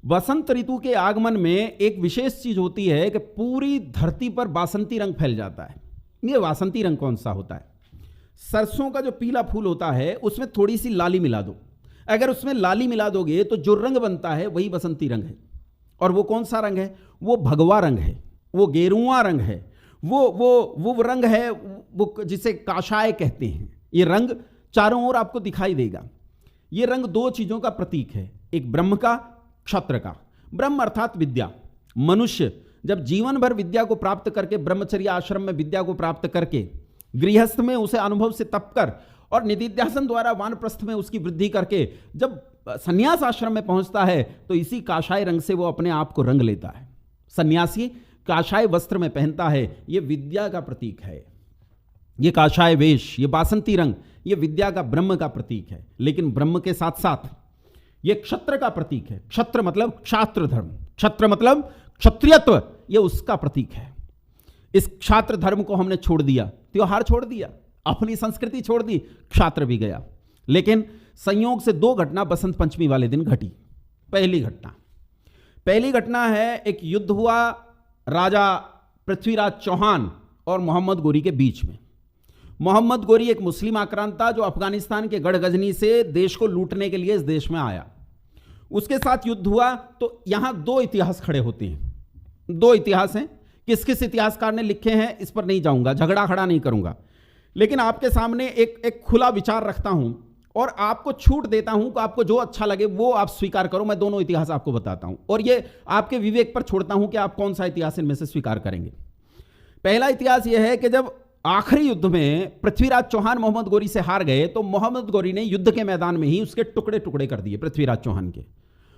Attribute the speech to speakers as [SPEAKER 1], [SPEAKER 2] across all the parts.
[SPEAKER 1] वसंत ऋतु के आगमन में एक विशेष चीज होती है कि पूरी धरती पर बासंती रंग फैल जाता है। ये बासंती रंग कौन सा होता है? सरसों का जो पीला फूल होता है उसमें थोड़ी सी लाली मिला दो। अगर उसमें लाली मिला दोगे तो जो रंग बनता है वही बसंती रंग है। और वो कौन सा रंग है? वो भगवा रंग है, वो गेरुआ रंग है, वो रंग है वो जिसे काशाय कहते हैं। ये रंग चारों ओर आपको दिखाई देगा। ये रंग दो चीजों का प्रतीक है, एक ब्रह्म का, क्षत्र का। ब्रह्म अर्थात विद्या। मनुष्य जब जीवन भर विद्या को प्राप्त करके, ब्रह्मचर्य आश्रम में विद्या को प्राप्त करके, गृहस्थ में उसे अनुभव से तप कर और निधिध्यासन द्वारा वानप्रस्थ में उसकी वृद्धि करके जब संन्यास आश्रम में पहुंचता है तो इसी काशाय रंग से वो अपने आप को रंग लेता है। सन्यासी काशाय वस्त्र में पहनता है, ये विद्या का प्रतीक है। ये काशाय वेश, ये बासंती रंग, ये विद्या का, ब्रह्म का प्रतीक है। लेकिन ब्रह्म के साथ साथ ये क्षत्र का प्रतीक है। क्षत्र मतलब क्षात्र धर्म, क्षत्र मतलब क्षत्रियत्व, ये उसका प्रतीक है। इस क्षात्र धर्म को हमने छोड़ दिया, त्योहार छोड़ दिया, अपनी संस्कृति छोड़ दी, क्षात्र भी गया। लेकिन संयोग से दो घटना बसंत पंचमी वाले दिन घटी। पहली घटना है, एक युद्ध हुआ राजा पृथ्वीराज चौहान और मोहम्मद गोरी के बीच में। मोहम्मद गोरी एक मुस्लिम आक्रांत था जो अफगानिस्तान के गढ़गजनी से देश को लूटने के लिए इस देश में आया। उसके साथ युद्ध हुआ। तो यहां दो इतिहास खड़े होते हैं, दो इतिहास हैं। किस किस इतिहासकार ने लिखे हैं इस पर नहीं जाऊंगा, झगड़ा खड़ा नहीं करूंगा, लेकिन आपके सामने एक खुला विचार रखता हूं और आपको छूट देता हूं कि आपको जो अच्छा लगे वो आप स्वीकार करो। मैं दोनों इतिहास आपको बताता हूं और ये आपके विवेक पर छोड़ता हूं कि आप कौन सा इतिहास इनमें से स्वीकार करेंगे। पहला इतिहास यह है कि जब आखिरी युद्ध में पृथ्वीराज चौहान मोहम्मद गोरी से हार गए तो मोहम्मद गोरी ने युद्ध के मैदान में ही उसके टुकड़े टुकड़े कर दिए पृथ्वीराज चौहान के,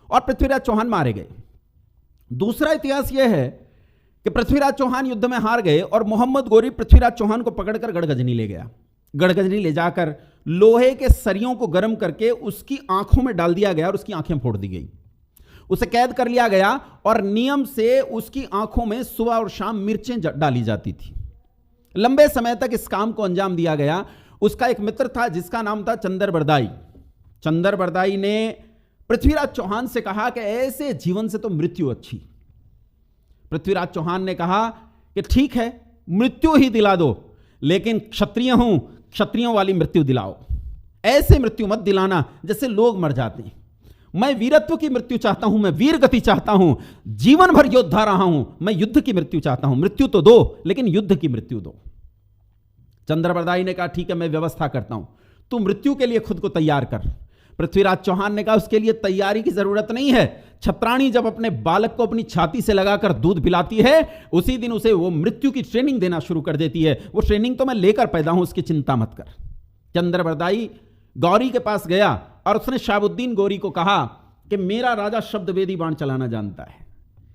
[SPEAKER 1] और पृथ्वीराज चौहान मारे गए। दूसरा इतिहास यह है कि पृथ्वीराज चौहान युद्ध में हार गए और मोहम्मद गोरी पृथ्वीराज चौहान को पकड़कर गढ़गजनी ले गया। गढ़गजनी ले जाकर लोहे के सरियों को गर्म करके उसकी आंखों में डाल दिया गया और उसकी आंखें फोड़ दी गई। उसे कैद कर लिया गया और नियम से उसकी आंखों में सुबह और शाम मिर्चें डाली जाती थी। लंबे समय तक इस काम को अंजाम दिया गया। उसका एक मित्र था जिसका नाम था चंदर बरदाई। चंदर बरदाई ने पृथ्वीराज चौहान से कहा कि ऐसे जीवन से तो मृत्यु अच्छी। पृथ्वीराज चौहान ने कहा कि ठीक है, मृत्यु ही दिला दो, लेकिन क्षत्रिय हूं, क्षत्रियों वाली मृत्यु दिलाओ। ऐसे मृत्यु मत दिलाना जैसे लोग मर जाते हैं। मैं वीरत्व की मृत्यु चाहता हूं, मैं वीर गति चाहता हूं, जीवन भर योद्धा रहा हूं, मैं युद्ध की मृत्यु चाहता हूं। मृत्यु तो दो, लेकिन युद्ध की मृत्यु दो। चंद्रबरदाई ने कहा ठीक है, मैं व्यवस्था करता हूं, तू मृत्यु के लिए खुद को तैयार कर। पृथ्वीराज चौहान ने कहा उसके लिए तैयारी की जरूरत नहीं है। छत्राणी जब अपने बालक को अपनी छाती से लगाकर दूध पिलाती है उसी दिन उसे वो मृत्यु की ट्रेनिंग देना शुरू कर देती है। वो ट्रेनिंग तो मैं लेकर पैदा हूं, उसकी चिंता मत कर। चंद्रबरदाई गौरी के पास गया और उसने शाहबुद्दीन गोरी को कहा कि मेरा राजा शब्दवेदी बाण चलाना जानता है।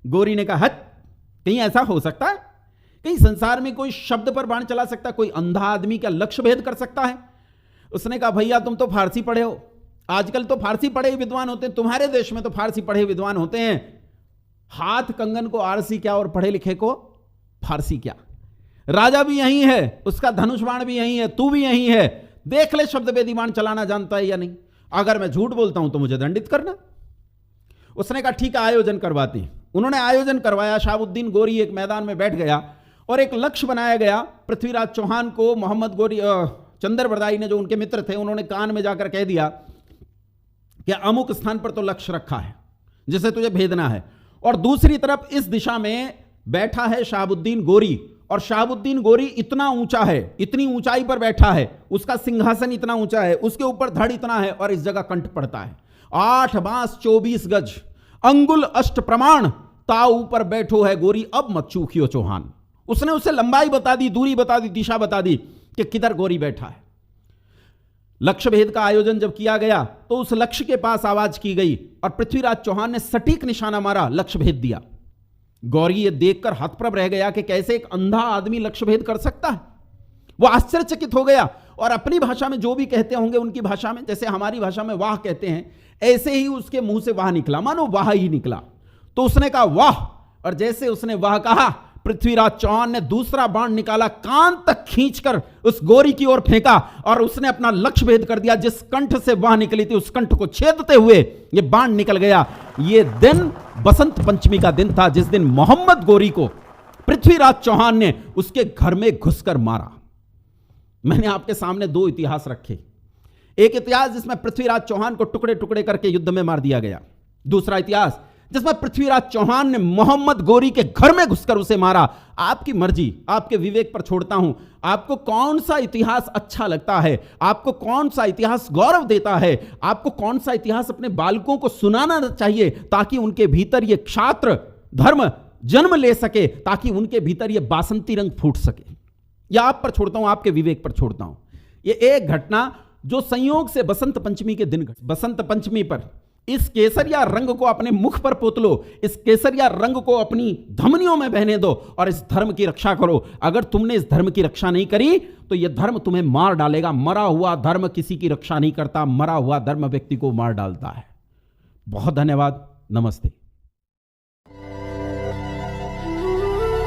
[SPEAKER 1] गोरी ने कहा हट, कहीं ऐसा हो सकता है? कहीं संसार में कोई शब्द पर बाण चला सकता है? कोई अंधा आदमी क्या लक्ष्य भेद कर सकता है? उसने कहा भैया तुम तो फारसी पढ़े हो, आजकल तो फारसी पढ़े विद्वान होते हैं, तुम्हारे देश में तो फारसी पढ़े विद्वान होते हैं। हाथ कंगन को आरसी क्या और पढ़े लिखे को फारसी क्या? राजा भी यही है, उसका धनुष बाण भी यही है, तू भी यही है। देख ले शब्दवेदी बाण चलाना जानता है या नहीं। अगर मैं झूठ बोलता हूं तो मुझे दंडित करना। उसने कहा ठीक है, आयोजन करवाते हैं। उन्होंने आयोजन करवाया। शाहबुद्दीन गोरी एक मैदान में बैठ गया और एक लक्ष्य बनाया गया। पृथ्वीराज चौहान को मोहम्मद गोरी, चंद्रबरदाई ने जो उनके मित्र थे, उन्होंने कान में जाकर कह दिया कि अमुक स्थान पर तो लक्ष्य रखा है जिसे तुझे भेदना है। और दूसरी तरफ इस दिशा में बैठा है शाहबुद्दीन गोरी, और शाहबुद्दीन गोरी इतना ऊंचा है, इतनी ऊंचाई पर बैठा है, उसका सिंहासन इतना ऊंचा है, उसके ऊपर धड़ इतना है और इस जगह कंठ पड़ता है। 8 बांस 24 गज, अंगुल अष्ट प्रमाण, ताऊ पर बैठो है गोरी, अब मत चूकियो चौहान। उसने उसे लंबाई बता दी, दूरी बता दी, दिशा बता दी कि किधर गोरी बैठा है। लक्ष्य भेद का आयोजन जब किया गया तो उस लक्ष्य के पास आवाज की गई और पृथ्वीराज चौहान ने सटीक निशाना मारा, लक्ष्य भेद दिया। गौरी ये देखकर हतप्रभ रह गया कि कैसे एक अंधा आदमी लक्ष्य भेद कर सकता है। वो आश्चर्यचकित हो गया और अपनी भाषा में जो भी कहते होंगे, उनकी भाषा में, जैसे हमारी भाषा में वाह कहते हैं, ऐसे ही उसके मुंह से वाह निकला, मानो वाह ही निकला। तो उसने कहा वाह, और जैसे उसने वाह कहा पृथ्वीराज चौहान ने दूसरा बाण निकाला, कान तक खींचकर उस गोरी की ओर फेंका और उसने अपना लक्ष्य भेद कर दिया। जिस कंठ से वह निकली थी उस कंठ को छेदते हुए यह बाण निकल गया। यह दिन बसंत पंचमी का दिन था, जिस दिन मोहम्मद गोरी को पृथ्वीराज चौहान ने उसके घर में घुसकर मारा। मैंने आपके सामने दो इतिहास रखे, एक इतिहास जिसमें पृथ्वीराज चौहान को टुकड़े टुकड़े करके युद्ध में मार दिया गया, दूसरा इतिहास जिसमें पृथ्वीराज चौहान ने मोहम्मद गोरी के घर में घुसकर उसे मारा। आपकी मर्जी, आपके विवेक पर छोड़ता हूं, आपको कौन सा इतिहास अच्छा लगता है, आपको कौन सा इतिहास गौरव देता है, आपको कौन सा इतिहास अपने बालकों को सुनाना चाहिए ताकि उनके भीतर यह क्षात्र धर्म जन्म ले सके, ताकि उनके भीतर यह बासंती रंग फूट सके। यह आप पर छोड़ता हूं, आपके विवेक पर छोड़ता हूं। यह एक घटना जो संयोग से बसंत पंचमी के दिन, बसंत पंचमी पर इस केसरिया रंग को अपने मुख पर पोत लो, इस केसरिया रंग को अपनी धमनियों में बहने दो और इस धर्म की रक्षा करो। अगर तुमने इस धर्म की रक्षा नहीं करी तो यह धर्म तुम्हें मार डालेगा। मरा हुआ धर्म किसी की रक्षा नहीं करता, मरा हुआ धर्म व्यक्ति को मार डालता है। बहुत धन्यवाद, नमस्ते।